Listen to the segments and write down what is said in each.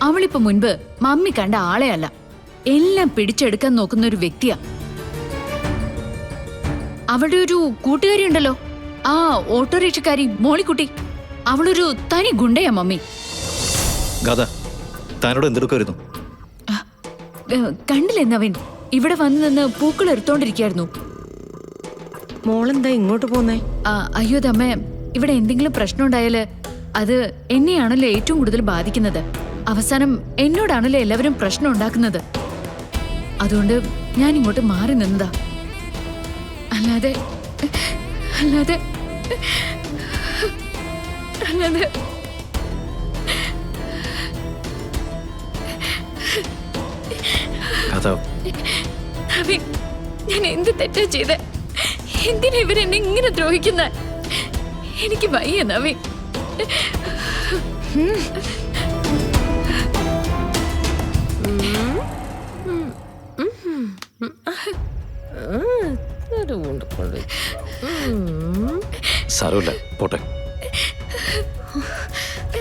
അവളിപ്പോ മുൻപ് മമ്മി കണ്ട ആളെ അല്ല, എല്ലാം പിടിച്ചെടുക്കാൻ നോക്കുന്ന ഒരു വ്യക്തിയാ. അവളുടെ ഒരു കൂട്ടുകാരി ഉണ്ടല്ലോ, ആ ഓട്ടോറിക്ഷക്കാരി മോളിക്കുട്ടി, അവളൊരു തനി ഗുണ്ടയാ മമ്മി. കണ്ടില്ലേ നവീൻ, ഇവിടെ വന്നു നിന്ന് പൂക്കൾ എടുത്തോണ്ടിരിക്കായിരുന്നു. മോളെന്താ ഇങ്ങോട്ട് പോന്നേ? അയ്യോ തമ്മേ, ഇവിടെ എന്തെങ്കിലും പ്രശ്നം ഉണ്ടായാല് അത് എന്നെയാണല്ലോ ഏറ്റവും കൂടുതൽ ബാധിക്കുന്നത്. അവസാനം എന്നോടാണല്ലോ എല്ലാവരും പ്രശ്നം ഉണ്ടാക്കുന്നത്. അതുകൊണ്ട് ഞാൻ ഇങ്ങോട്ട് മാറി നിന്നതാ. അല്ലാതെ അല്ലാതെ അല്ലാതെ ഞാൻ എന്ത് തെറ്റാ ചെയ്തേ? എന്തിനാ ഇവരെന്നെ ഇങ്ങനെ ദ്രോഹിക്കുന്ന? എനിക്ക് വയ്യ നവീൻ. സാരമില്ല, പോട്ടെ.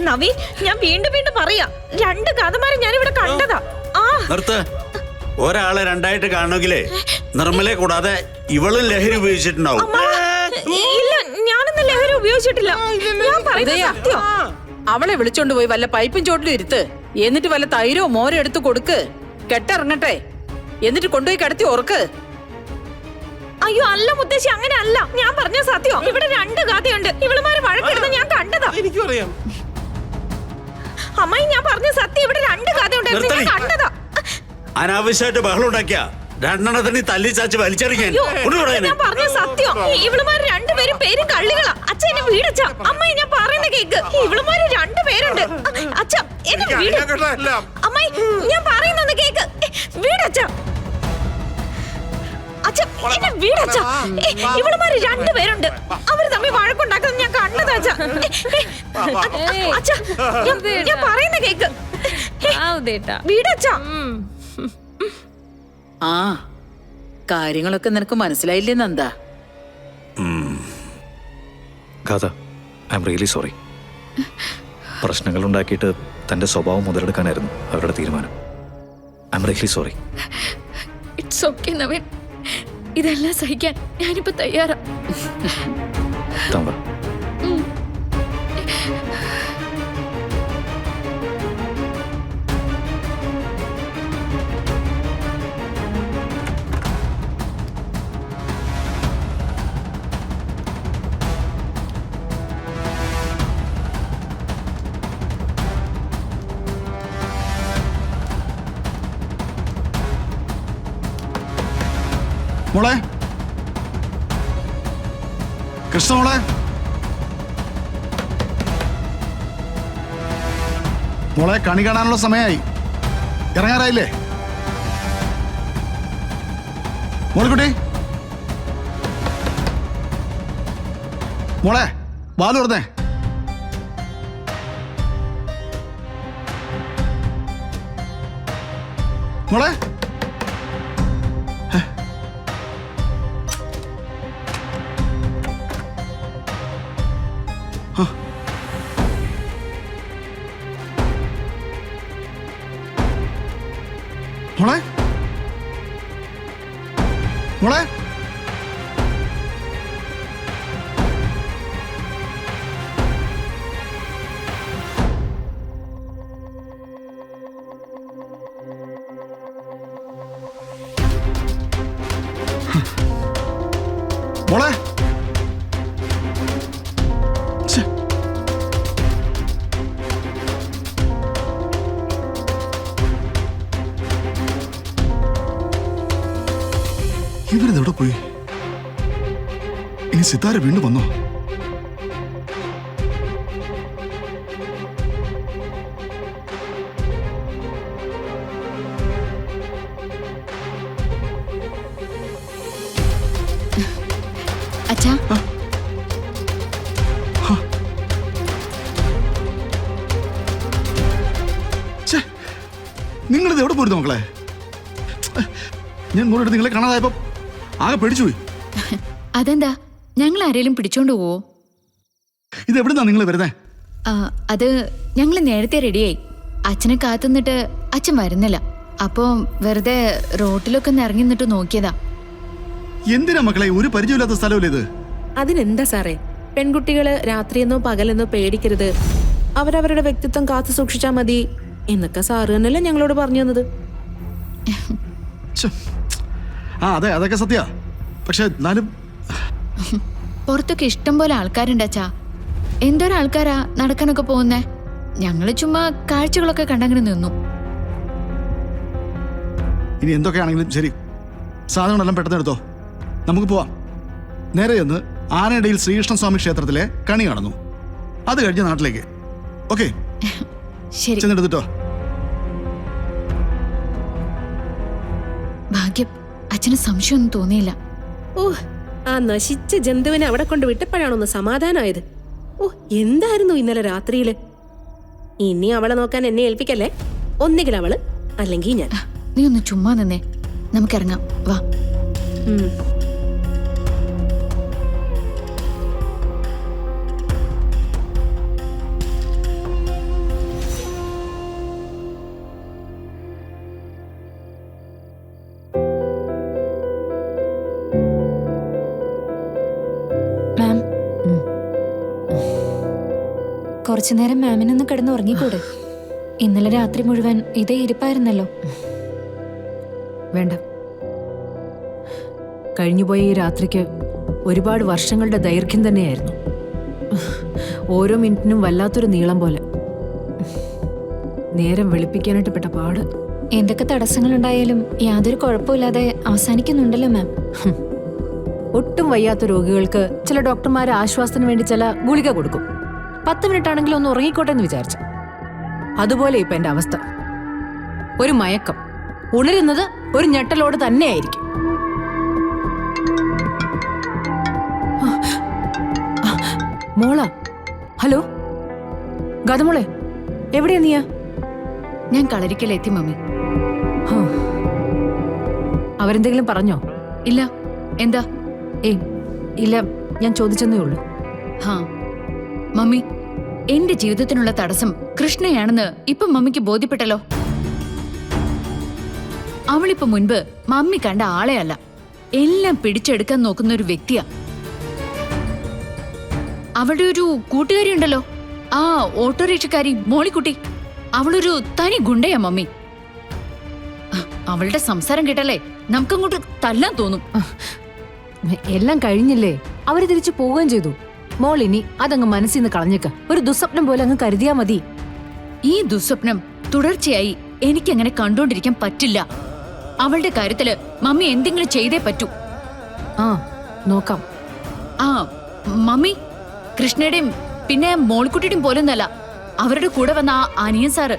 നവീൻ, ഞാൻ വീണ്ടും വീണ്ടും പറയാ, രണ്ട് കഥമാരെ ഞാനിവിടെ കണ്ടതാ. നിർത്ത്. ഒരാളെ രണ്ടായിട്ട് കാണണമെങ്കിലേ നിർമ്മലെ കൂടാതെ ഇവളും ലഹരി ഉപയോഗിച്ചിട്ടുണ്ടാവും. ഇല്ല, ഞാനൊന്നും ലഹരി ഉപയോഗിച്ചിട്ടില്ല. ഞാൻ പറയുന്നത് സത്യം. അവളെ വിളിച്ചോണ്ട് പോയി വല്ല പൈപ്പും ചോട്ടിലും ഇരുത്ത്. എന്നിട്ട് വല്ല തൈരോ മോരോ എടുത്ത് കൊടുക്ക്. കെട്ടിറങ്ങട്ടെ. എന്നിട്ട് കൊണ്ടുപോയി കിടത്തി ഉറക്ക്. അയ്യോ അല്ല മുത്തശ്ശി, അങ്ങനെ അല്ല. ഞാൻ പറഞ്ഞ സത്യം. ഇവിടെ രണ്ട് കഥയുണ്ട്. ഇവളുമാരെ വഴക്കിടുന്ന ഞാൻ കണ്ടതാ. എനിക്കറിയാം അമ്മായി, ഞാൻ പറഞ്ഞ സത്യം. ഇവിടെ രണ്ട് കഥയുണ്ടായിരുന്നു, ഞാൻ കണ്ടതാ. അനാവശ്യമായിട്ട് ബഹളം ഉണ്ടാക്കിയ രണ്ടെണ്ണത്തിന് തല്ലി ചാച്ച് വലിച്ചെറിയാൻ. ഞാൻ പറഞ്ഞ സത്യം. ഇവളുമാര് രണ്ടുപേരും പേരും കള്ളികളാ. അച്ഛൻ എന്നെ വീടച്ച. അമ്മായി, ഞാൻ പറയുന്ന കേക്ക്. ഇവളുമാര് രണ്ടുപേരുണ്ട്. അച്ഛ എന്നെ വീട്. അമ്മായി, ഞാൻ പറയുന്ന കേക്ക്. വീടച്ച. അച്ഛ എന്നെ വീടച്ച. ഇവളുമാര് രണ്ടുപേരുണ്ട്. അവര് തമ്മിൽ വഴക്കുണ്ടാക്കുന്നത് ഞാൻ കണ്ടതാ. അച്ഛ ഞാൻ പറയുന്ന കേക്ക്. വീടച്ച. ആ കാര്യങ്ങളൊക്കെ നിനക്ക് മനസ്സിലായില്ലേ നന്ദ? ഗാഥ, ഐ എം റിയലി സോറി. പ്രശ്നങ്ങൾ ഉണ്ടാക്കിയിട്ട് തന്റെ സ്വഭാവം മുതലെടുക്കാനായിരുന്നു അവരുടെ തീരുമാനം. I am really sorry. It's okay Naveen, ഇതെല്ലാം സഹിക്കാൻ ഞാനിപ്പോ തയ്യാറാ. തമ്പ, മോളെ, കൃഷ്ണ മോളെ, മോളെ കണി കാണാനുള്ള സമയമായി. ഇറങ്ങാറായില്ലേ മോളിക്കുട്ടി? മോളെ വാല് തുറന്നേ. മോളെ, മോളെ, മോളെ, മോളെ, ഇവരിതെവിടെ പോയി? ഇനി സിതാര വീണ്ടും വന്നോ? അച്ഛാ, നിങ്ങളിത് എവിടെ പോയിരുന്നു മക്കളെ? ഞാൻ ഇങ്ങോട്ട് നിങ്ങളെ കാണാതായപ്പോ ആകെ പേടിച്ചുപോയി. അതെന്താ, ഞങ്ങൾ ആരെങ്കിലും പിടിച്ചോണ്ട് പോവോ? ഇത് എവിടുന്നാ നിങ്ങൾ വരുന്നേ? അത് ഞങ്ങൾ നേരത്തെ റെഡിയായി. അച്ഛനെ കാത്തുനിന്നിട്ട് അച്ഛൻ വരുന്നില്ല. അപ്പോ വെറുതെ റോട്ടിലൊക്കെ ഒന്ന് ഇറങ്ങി നിന്നിട്ട് നോക്കിയതാ. എന്തിനാ മക്കളെ, ഒരു പരിചയമില്ലാത്ത സ്ഥലമല്ലേ ഇത്? അതിനെന്താ സാറേ, പെൺകുട്ടികള് രാത്രിയെന്നോ പകലെന്നോ പേടിക്കരുത്, അവരവരുടെ വ്യക്തിത്വം കാത്തു സൂക്ഷിച്ചാ മതി എന്നൊക്കെ സാറ് തന്നെയല്ലേ ഞങ്ങളോട് പറഞ്ഞു തന്നത്. ഛെ. ആ അതെ, അതൊക്കെ സത്യ. പക്ഷെ എന്നാലും പുറത്തൊക്കെ ഇഷ്ടം പോലെ ആൾക്കാരുണ്ട് അച്ഛാ. എന്തോരാൾക്കാരാ നടക്കാനൊക്കെ പോകുന്നേ. ഞങ്ങള് ചുമ്മാ കാഴ്ചകളൊക്കെ കണ്ടങ്ങനെ നിന്നു. ഇനി എന്തൊക്കെയാണെങ്കിലും ശരി, സാധനങ്ങളെല്ലാം പെട്ടെന്ന് എടുത്തോ, നമുക്ക് പോവാം. നേരെ ചെന്ന് ആനയിടയിൽ ശ്രീകൃഷ്ണസ്വാമി ക്ഷേത്രത്തിലെ കണി കാണുന്നു. അത് കഴിഞ്ഞ് നാട്ടിലേക്ക്. ഓക്കെ, ശരി. ചെന്നെടുത്തിട്ടോ. ഭാഗ്യം, അച്ഛന് സംശയമൊന്നും തോന്നിയില്ല. ഓ, ആ നശിച്ച ജന്തുവിനെ അവിടെ കൊണ്ട് വിട്ടപ്പോഴാണൊന്ന് സമാധാനമായത്. ഓ, എന്തായിരുന്നു ഇന്നലെ രാത്രിയില്. ഇനി അവളെ നോക്കാൻ എന്നെ ഏൽപ്പിക്കല്ലേ. ഒന്നുകിൽ അവള്, അല്ലെങ്കിൽ ഞാൻ. നീ ഒന്ന് ചുമ്മാ നിന്നേ, നമുക്കിറങ്ങാം, വാ. ഉം. മാം, കുറച്ചുനേരം മാമിനൊന്ന് കിടന്ന് ഉറങ്ങിക്കൂടെ? ഇന്നലെ രാത്രി മുഴുവൻ ഇതേ ഇരിപ്പായിരുന്നല്ലോ. വേണ്ട, കഴിഞ്ഞുപോയ ഈ രാത്രിക്ക് ഒരുപാട് വർഷങ്ങളുടെ ദൈർഘ്യം തന്നെയായിരുന്നു. ഓരോ മിനിറ്റിനും വല്ലാത്തൊരു നീളം പോലെ. നേരം വെളുപ്പിക്കാനായിട്ട് പെട്ട പാട്. എന്തൊക്കെ തടസ്സങ്ങളുണ്ടായാലും യാതൊരു കുഴപ്പമില്ലാതെ അവസാനിക്കുന്നുണ്ടല്ലോ മാം. ഒട്ടും വയ്യാത്ത രോഗികൾക്ക് ചില ഡോക്ടർമാർ ആശ്വാസത്തിന് വേണ്ടി ചില ഗുളിക കൊടുക്കും. 10 മിനിറ്റ് ആണെങ്കിലും ഒന്ന് ഉറങ്ങിക്കോട്ടെ എന്ന് വിചാരിച്ചു. അതുപോലെ ഇപ്പൊ എന്റെ അവസ്ഥ. ഒരു മയക്കം, ഉണരുന്നത് ഒരു ഞെട്ടലോട് തന്നെയായിരിക്കും. മോള, ഹലോ ഗതമോളെ, എവിടെയാ നീയാ? ഞാൻ കളരിക്കലെത്തി മമ്മി. അവരെന്തെങ്കിലും പറഞ്ഞോ? ഇല്ല. എന്താ? ഏയ് ഇല്ല, ഞാൻ ചോദിച്ചെന്നേ ഉള്ളൂ. ഹാ മമ്മി, എന്റെ ജീവിതത്തിനുള്ള തടസ്സം കൃഷ്ണയാണെന്ന് ഇപ്പൊ മമ്മിക്ക് ബോധ്യപ്പെട്ടല്ലോ. അവളിപ്പോ മുൻപ് മമ്മി കണ്ട ആളെ അല്ല, എല്ലാം പിടിച്ചെടുക്കാൻ നോക്കുന്ന ഒരു വ്യക്തിയാ. അവളുടെ ഒരു കൂട്ടുകാരി ഉണ്ടല്ലോ, ആ ഓട്ടോറിക്ഷക്കാരി മോളിക്കുട്ടി, അവളൊരു തനി ഗുണ്ടയാ മമ്മി. അവളുടെ സംസാരം കേട്ടല്ലേ നമുക്കങ്ങോട്ട് തല്ലാൻ തോന്നും. എല്ലാം കഴിഞ്ഞില്ലേ, അവര് തിരിച്ചു പോവുകയും ചെയ്തു. മോൾ ഇനി അതങ്ങ് മനസ്സിൽ നിന്ന് കളഞ്ഞേക്ക. ഒരു ദുസ്വപ്നം പോലെ അങ്ങ് കരുതിയാ മതി. ഈ ദുസ്വപ്നം തുടർച്ചയായി എനിക്കങ്ങനെ കണ്ടോണ്ടിരിക്കാൻ പറ്റില്ല. അവളുടെ കാര്യത്തില് മമ്മി എന്തെങ്കിലും ചെയ്തേ പറ്റൂ. ആ നോക്കാം. ആ മമ്മി, കൃഷ്ണയുടെയും പിന്നെ മോളിക്കുട്ടിയുടെയും പോലൊന്നല്ല, അവരുടെ കൂടെ വന്ന ആ അനിയൻ സാറ്